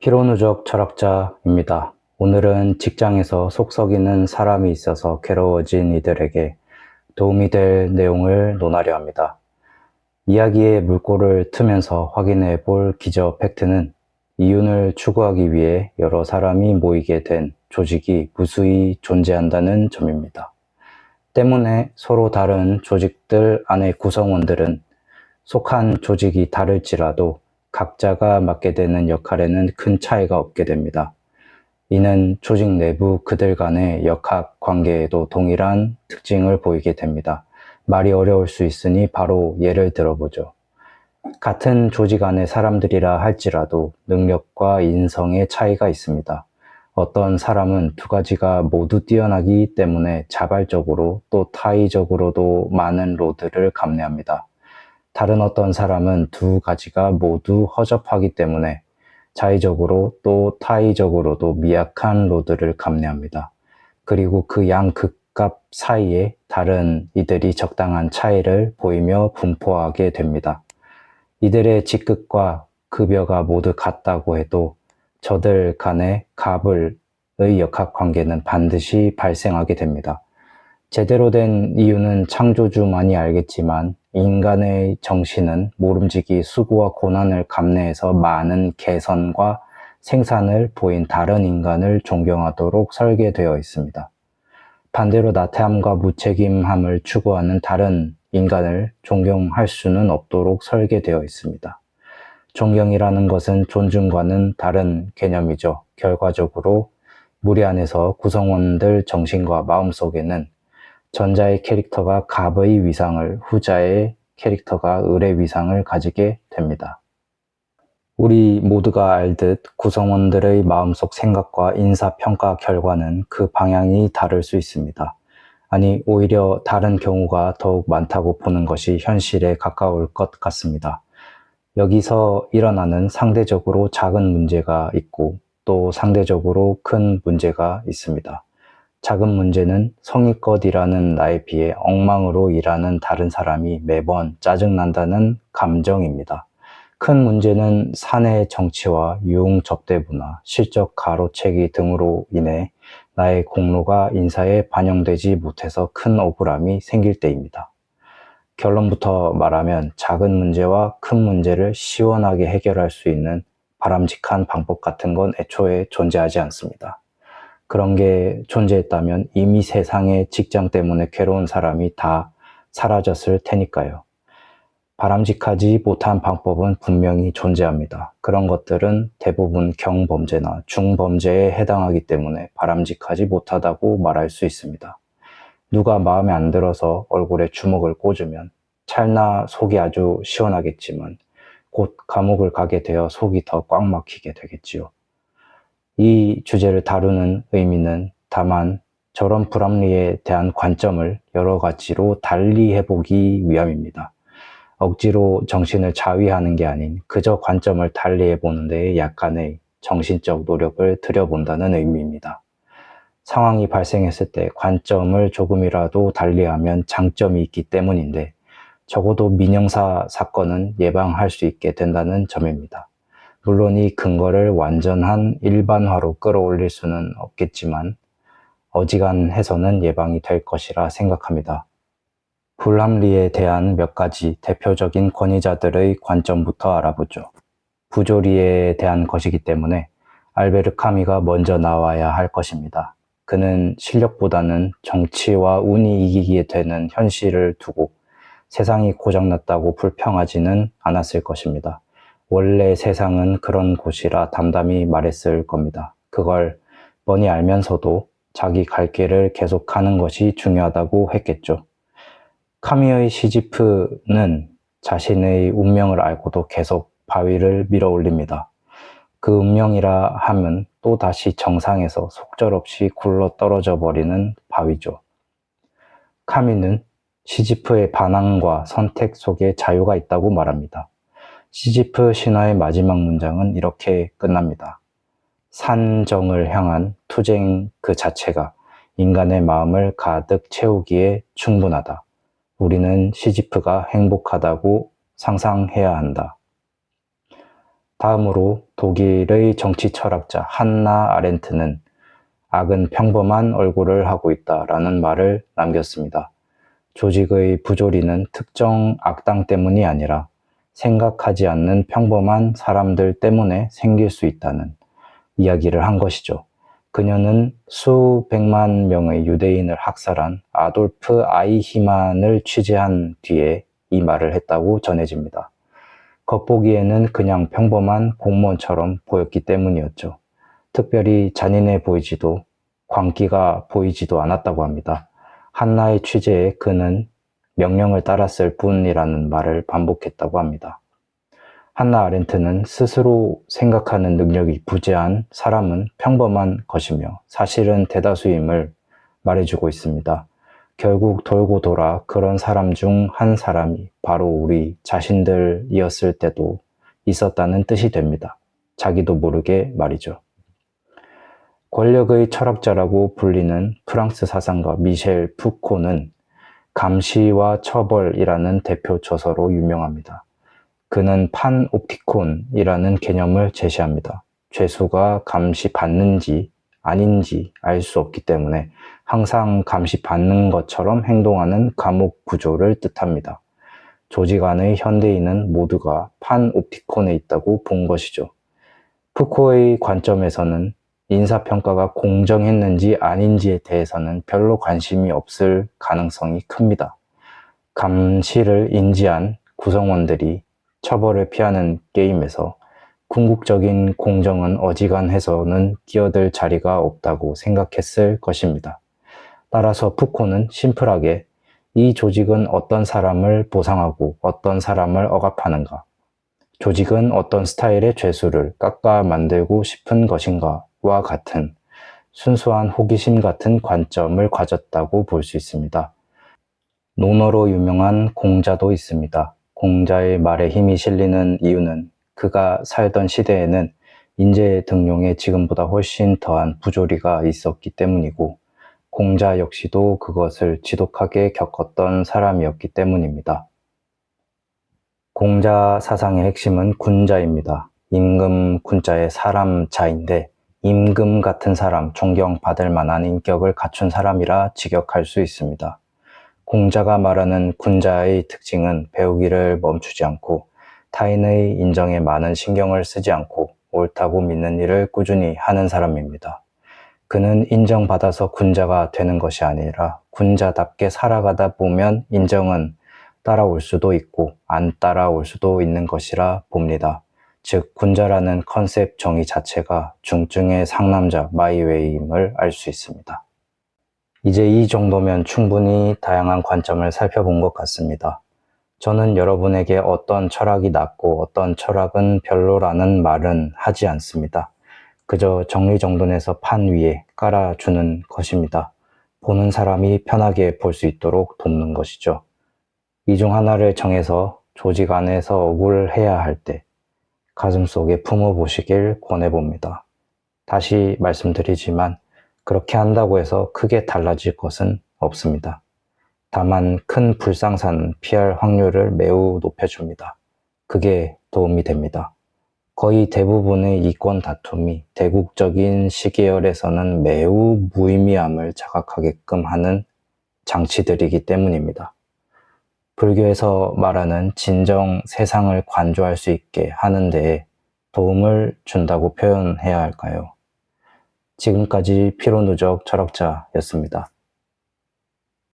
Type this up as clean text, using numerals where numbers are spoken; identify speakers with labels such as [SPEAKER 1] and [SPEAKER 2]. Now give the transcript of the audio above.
[SPEAKER 1] 피로누적 철학자입니다. 오늘은 직장에서 속 썩이는 사람이 있어서 괴로워진 이들에게 도움이 될 내용을 논하려 합니다. 이야기의 물꼬를 트면서 확인해 볼 기저 팩트는 이윤을 추구하기 위해 여러 사람이 모이게 된 조직이 무수히 존재한다는 점입니다. 때문에 서로 다른 조직들 안의 구성원들은 속한 조직이 다를지라도 각자가 맡게 되는 역할에는 큰 차이가 없게 됩니다. 이는 조직 내부 그들 간의 역학 관계에도 동일한 특징을 보이게 됩니다. 말이 어려울 수 있으니 바로 예를 들어보죠. 같은 조직 안의 사람들이라 할지라도 능력과 인성의 차이가 있습니다. 어떤 사람은 두 가지가 모두 뛰어나기 때문에 자발적으로 또 타의적으로도 많은 로드를 감내합니다. 다른 어떤 사람은 두 가지가 모두 허접하기 때문에 자의적으로 또 타의적으로도 미약한 로드를 감내합니다. 그리고 그 양 극값 사이에 다른 이들이 적당한 차이를 보이며 분포하게 됩니다. 이들의 직급과 급여가 모두 같다고 해도 저들 간의 갑의 역학관계는 반드시 발생하게 됩니다. 제대로 된 이유는 창조주만이 알겠지만 인간의 정신은 모름지기 수고와 고난을 감내해서 많은 개선과 생산을 보인 다른 인간을 존경하도록 설계되어 있습니다. 반대로 나태함과 무책임함을 추구하는 다른 인간을 존경할 수는 없도록 설계되어 있습니다. 존경이라는 것은 존중과는 다른 개념이죠. 결과적으로 무리 안에서 구성원들 정신과 마음속에는 전자의 캐릭터가 갑의 위상을, 후자의 캐릭터가 을의 위상을 가지게 됩니다. 우리 모두가 알듯 구성원들의 마음속 생각과 인사평가 결과는 그 방향이 다를 수 있습니다. 아니, 오히려 다른 경우가 더욱 많다고 보는 것이 현실에 가까울 것 같습니다. 여기서 일어나는 상대적으로 작은 문제가 있고 또 상대적으로 큰 문제가 있습니다. 작은 문제는 성의껏 일하는 나에 비해 엉망으로 일하는 다른 사람이 매번 짜증난다는 감정입니다. 큰 문제는 사내 정치와 유흥 접대 문화, 실적 가로채기 등으로 인해 나의 공로가 인사에 반영되지 못해서 큰 억울함이 생길 때입니다. 결론부터 말하면 작은 문제와 큰 문제를 시원하게 해결할 수 있는 바람직한 방법 같은 건 애초에 존재하지 않습니다. 그런 게 존재했다면 이미 세상에 직장 때문에 괴로운 사람이 다 사라졌을 테니까요. 바람직하지 못한 방법은 분명히 존재합니다. 그런 것들은 대부분 경범죄나 중범죄에 해당하기 때문에 바람직하지 못하다고 말할 수 있습니다. 누가 마음에 안 들어서 얼굴에 주먹을 꽂으면 찰나 속이 아주 시원하겠지만 곧 감옥을 가게 되어 속이 더 꽉 막히게 되겠지요. 이 주제를 다루는 의미는 다만 저런 불합리에 대한 관점을 여러 가지로 달리 해보기 위함입니다. 억지로 정신을 자위하는 게 아닌 그저 관점을 달리 해보는 데에 약간의 정신적 노력을 들여본다는 의미입니다. 상황이 발생했을 때 관점을 조금이라도 달리하면 장점이 있기 때문인데 적어도 민형사 사건은 예방할 수 있게 된다는 점입니다. 물론 이 근거를 완전한 일반화로 끌어올릴 수는 없겠지만 어지간해서는 예방이 될 것이라 생각합니다. 불합리에 대한 몇 가지 대표적인 권위자들의 관점부터 알아보죠. 부조리에 대한 것이기 때문에 알베르 카미가 먼저 나와야 할 것입니다. 그는 실력보다는 정치와 운이 이기게 되는 현실을 두고 세상이 고장났다고 불평하지는 않았을 것입니다. 원래 세상은 그런 곳이라 담담히 말했을 겁니다. 그걸 뻔히 알면서도 자기 갈 길을 계속하는 것이 중요하다고 했겠죠. 카미의 시지프는 자신의 운명을 알고도 계속 바위를 밀어 올립니다. 그 운명이라 함은 또다시 정상에서 속절없이 굴러 떨어져 버리는 바위죠. 카미는 시지프의 반항과 선택 속에 자유가 있다고 말합니다. 시지프 신화의 마지막 문장은 이렇게 끝납니다. 산정을 향한 투쟁 그 자체가 인간의 마음을 가득 채우기에 충분하다. 우리는 시지프가 행복하다고 상상해야 한다. 다음으로 독일의 정치 철학자 한나 아렌트는 악은 평범한 얼굴을 하고 있다라는 말을 남겼습니다. 조직의 부조리는 특정 악당 때문이 아니라 생각하지 않는 평범한 사람들 때문에 생길 수 있다는 이야기를 한 것이죠. 그녀는 수백만 명의 유대인을 학살한 아돌프 아이히만을 취재한 뒤에 이 말을 했다고 전해집니다. 겉보기에는 그냥 평범한 공무원처럼 보였기 때문이었죠. 특별히 잔인해 보이지도 광기가 보이지도 않았다고 합니다. 한나의 취재에 그는 명령을 따랐을 뿐이라는 말을 반복했다고 합니다. 한나 아렌트는 스스로 생각하는 능력이 부재한 사람은 평범한 것이며 사실은 대다수임을 말해주고 있습니다. 결국 돌고 돌아 그런 사람 중 한 사람이 바로 우리 자신들이었을 때도 있었다는 뜻이 됩니다. 자기도 모르게 말이죠. 권력의 철학자라고 불리는 프랑스 사상가 미셸 푸코는 감시와 처벌이라는 대표 저서로 유명합니다. 그는 판옵티콘이라는 개념을 제시합니다. 죄수가 감시받는지 아닌지 알 수 없기 때문에 항상 감시받는 것처럼 행동하는 감옥 구조를 뜻합니다. 조직 안의 현대인은 모두가 판옵티콘에 있다고 본 것이죠. 푸코의 관점에서는 인사평가가 공정했는지 아닌지에 대해서는 별로 관심이 없을 가능성이 큽니다. 감시를 인지한 구성원들이 처벌을 피하는 게임에서 궁극적인 공정은 어지간해서는 끼어들 자리가 없다고 생각했을 것입니다. 따라서 푸코는 심플하게 이 조직은 어떤 사람을 보상하고 어떤 사람을 억압하는가, 조직은 어떤 스타일의 죄수를 깎아 만들고 싶은 것인가와 같은 순수한 호기심 같은 관점을 가졌다고 볼 수 있습니다. 논어로 유명한 공자도 있습니다. 공자의 말에 힘이 실리는 이유는 그가 살던 시대에는 인재 등용에 지금보다 훨씬 더한 부조리가 있었기 때문이고 공자 역시도 그것을 지독하게 겪었던 사람이었기 때문입니다. 공자 사상의 핵심은 군자입니다. 임금 군자의 사람 자인데 임금 같은 사람, 존경받을 만한 인격을 갖춘 사람이라 직역할 수 있습니다. 공자가 말하는 군자의 특징은 배우기를 멈추지 않고 타인의 인정에 많은 신경을 쓰지 않고 옳다고 믿는 일을 꾸준히 하는 사람입니다. 그는 인정받아서 군자가 되는 것이 아니라 군자답게 살아가다 보면 인정은 따라올 수도 있고 안 따라올 수도 있는 것이라 봅니다. 즉 군자라는 컨셉 정의 자체가 중증의 상남자 마이웨이임을 알 수 있습니다. 이제 이 정도면 충분히 다양한 관점을 살펴본 것 같습니다. 저는 여러분에게 어떤 철학이 낫고 어떤 철학은 별로라는 말은 하지 않습니다. 그저 정리정돈해서 판 위에 깔아주는 것입니다. 보는 사람이 편하게 볼 수 있도록 돕는 것이죠. 이 중 하나를 정해서 조직 안에서 억울해야 할 때 가슴속에 품어보시길 권해봅니다. 다시 말씀드리지만 그렇게 한다고 해서 크게 달라질 것은 없습니다. 다만 큰 불상사는 피할 확률을 매우 높여줍니다. 그게 도움이 됩니다. 거의 대부분의 이권 다툼이 대국적인 시계열에서는 매우 무의미함을 자각하게끔 하는 장치들이기 때문입니다. 불교에서 말하는 진정 세상을 관조할 수 있게 하는 데에 도움을 준다고 표현해야 할까요? 지금까지 피로누적 철학자였습니다.